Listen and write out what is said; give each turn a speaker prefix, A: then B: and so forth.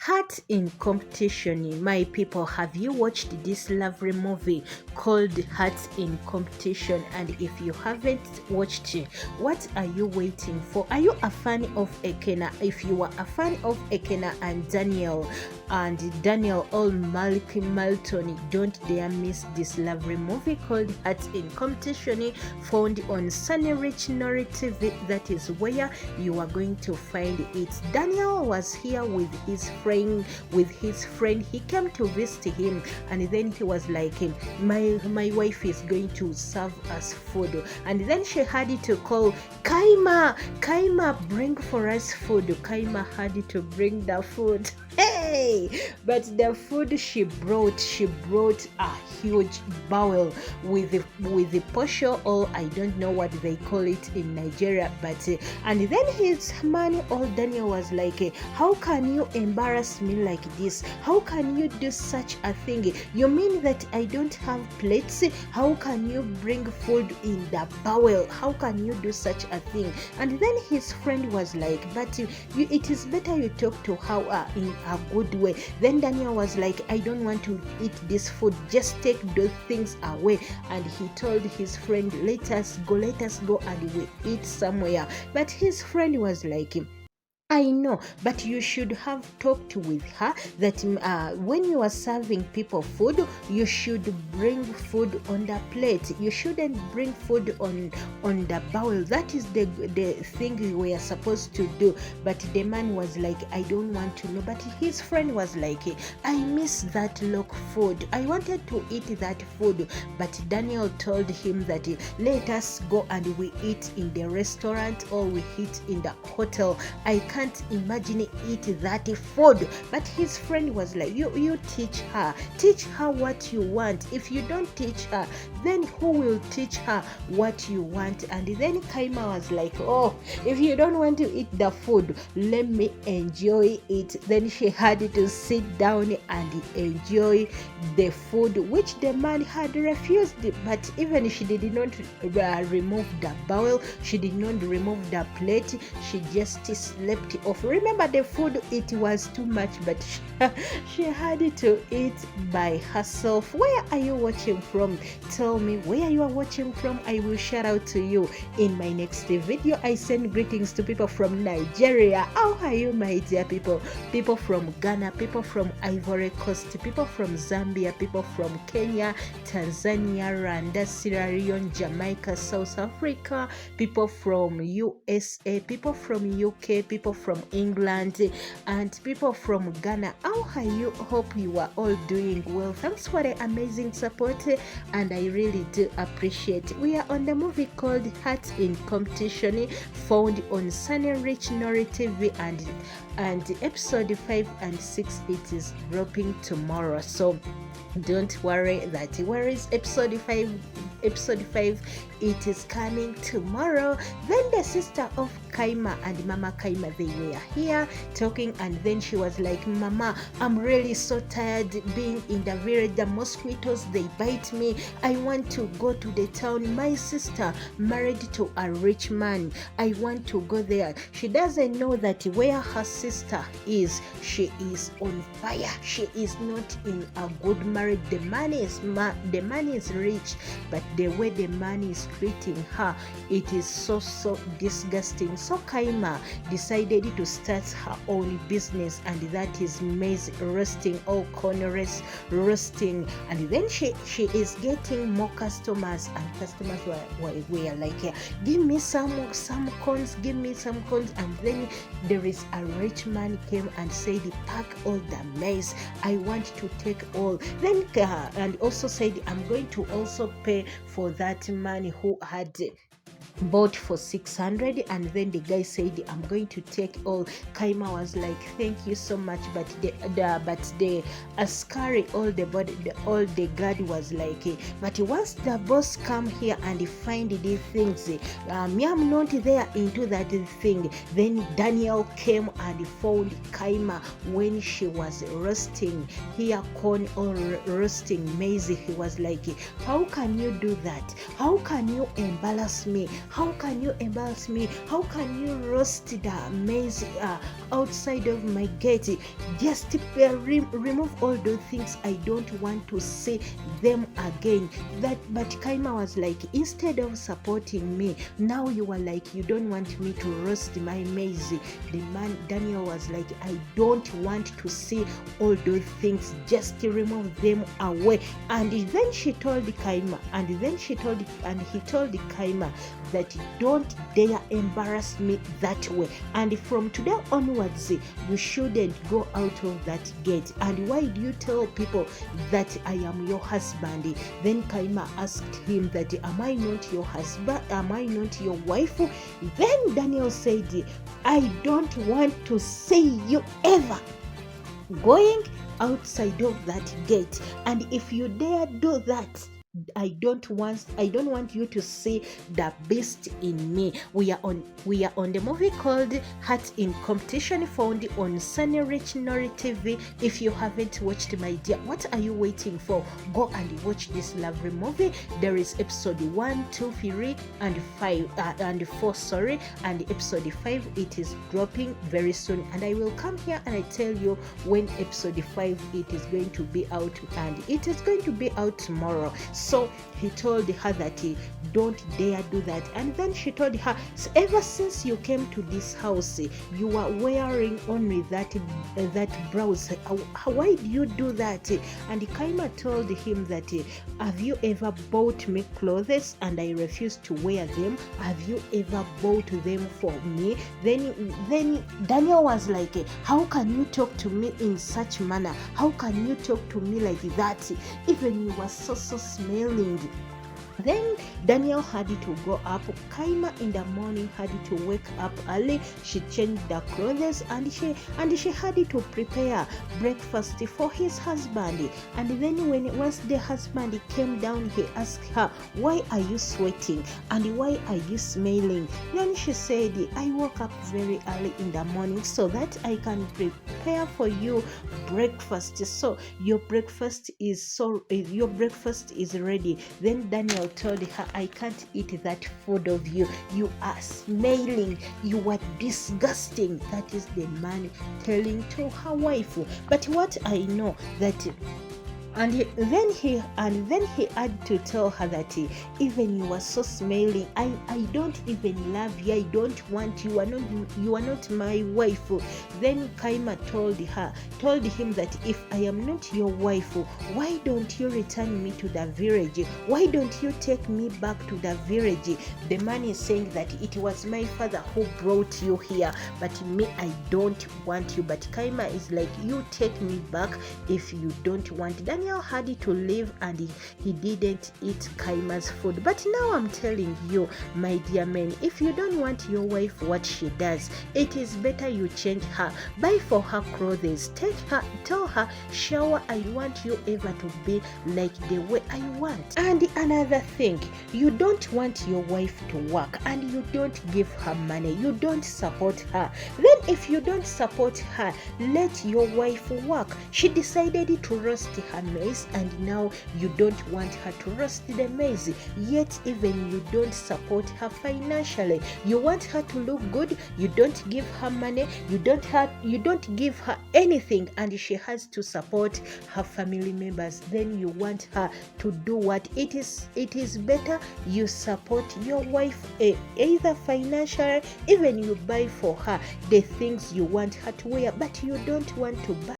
A: Heart in Competition. My people, have you watched this lovely movie called Heart in Competition? And if you haven't watched it, what are you waiting for? Are you a fan of Ekene? If you are a fan of Ekene and Daniel or Maleek Milton, don't dare miss this lovely movie called Heart in Competition, found on Sunny Rich Nori TV. That is where you are going to find it. Daniel was here with his friend. He came to visit him, and then he was like, my wife is going to serve us food, and then she had to call Kaima, bring for us food. Kaima had to bring the food. Hey, but the food she brought a huge bowl with the posho, or I don't know what they call it in Nigeria, but and then his man, old Daniel, was like, how can you embarrass me like this? How can you do such a thing? You mean that I don't have plates? How can you bring food in the bowl? How can you do such a thing? And then his friend was like, but it is better you talk to her in a good way. Then Daniel was like, I don't want to eat this food, just take those things away. And he told his friend, let us go and we eat somewhere. But his friend was like, I know, but you should have talked with her that when you are serving people food, you should bring food on the plate. You shouldn't bring food on the bowl. That is the thing we are supposed to do. But the man was like, I don't want to know. But his friend was like, I miss that local food. I wanted to eat that food. But Daniel told him that let us go and we eat in the restaurant or we eat in the hotel. I can't imagine eat that food. But his friend was like, you teach her what you want. If you don't teach her, then who will teach her what you want? And then Kaima was like, oh, if you don't want to eat the food, let me enjoy it. Then she had to sit down and enjoy the food, which the man had refused. But even she did not remove the bowl, she did not remove the plate, she just slept off. Remember the food, it was too much, but she had to eat by herself. Where are you watching from? Tell me where you are watching from. I will shout out to you in my next video. I send greetings to people from Nigeria. How are you, my dear people? People from Ghana, people from Ivory Coast, people from Zambia, people from Kenya, Tanzania, Rwanda, Sierra Leone, Jamaica, South Africa, people from USA, people from UK, people from England, and people from Ghana. How are you? Hope you are all doing well. Thanks for the amazing support, and I really do appreciate. We are on the movie called Heart in Competition, found on Sunny Rich Nori TV, and episode 5 and 6 it is dropping tomorrow. So don't worry that where is episode 5. It is coming tomorrow. Then the sister of Kaima and Mama Kaima, they were here talking, and then she was like, Mama, I'm really so tired being in the village. The mosquitoes, they bite me. I want to go to the town. My sister married to a rich man. I want to go there. She doesn't know that where her sister is, she is on fire. She is not in a good marriage. The man is rich, but the way the man is treating her, it is so disgusting. So Kaima decided to start her own business, and that is maize roasting or corn roasting. And then she is getting more customers, and customers were like, give me some corns, give me some corns. And then there is a rich man came and said, pack all the maize, I want to take all. Then and also said, I'm going to also pay for that man who had bought for 600. And then the guy said, I'm going to take all. Kaima was like, thank you so much. But the askari, all the guard was like, but once the boss come here and find these things, me I'm not there into that thing. Then Daniel came and found Kaima when she was roasting here corn or roasting maize. He was like, how can you do that? How can you embarrass me? How can you embarrass me? How can you roast the maize outside of my gate? Just remove all those things. I don't want to see them again. But Kaima was like, instead of supporting me, now you are like, you don't want me to roast my maize. The man Daniel was like, I don't want to see all those things. Just remove them away. And then she told Kaima, and he told Kaima that don't dare embarrass me that way. And from today onwards, you shouldn't go out of that gate. And why do you tell people that I am your husband? Then Kaima asked him that, am I not your husband? Am I not your wife? Then Daniel said, I don't want to see you ever going outside of that gate. And if you dare do that, I don't want you to see the beast in me. We are on the movie called Heart in Competition, found on Sunny Rich Nori TV. If you haven't watched, my dear, what are you waiting for? Go and watch this lovely movie. There is episode 1, 2, 3, and 5 and 4, sorry, and episode 5. It is dropping very soon, and I will come here and I tell you when episode 5 it is going to be out, and it is going to be out tomorrow. So he told her that don't dare do that. And then she told her, ever since you came to this house, you are wearing only that blouse. Why do you do that? And Kaima told him that, have you ever bought me clothes and I refuse to wear them? Have you ever bought them for me? Then Daniel was like, how can you talk to me in such manner? How can you talk to me like that? Even you were so smelling. Then Daniel had to go up. Kaima in the morning had to wake up early. She changed the clothes and she had to prepare breakfast for his husband. And then once the husband came down, he asked her, why are you sweating and why are you smelling? Then she said, I woke up very early in the morning so that I can prepare for you breakfast. So your breakfast is ready. Then Daniel told her, I can't eat that food of you. You are smelling. You are disgusting. That is the man telling to her wife. But what I know that. And then he had to tell her that even you are so smelling, I don't even love you, I don't want you, you are not my wife. Then Kaima told him that if I am not your wife, why don't you return me to the village? Why don't you take me back to the village? The man is saying that it was my father who brought you here, but me, I don't want you. But Kaima is like, you take me back if you don't want. Daniel had to leave and he didn't eat Kaima's food. But now I'm telling you, my dear men, if you don't want your wife what she does, it is better you change her. Buy for her clothes. Tell her, shower, I want you ever to be like the way I want. And another thing, you don't want your wife to work and you don't give her money. You don't support her. Then if you don't support her, let your wife work. She decided to roast her maize and now you don't want her to roast the maize. Yet even you don't support her financially. You want her to look good. You don't give her money. You don't give her anything, and she has to support her family members. Then you want her to do what? It is better you support your wife, either financially, even you buy for her the things you want her to wear, but you don't want to buy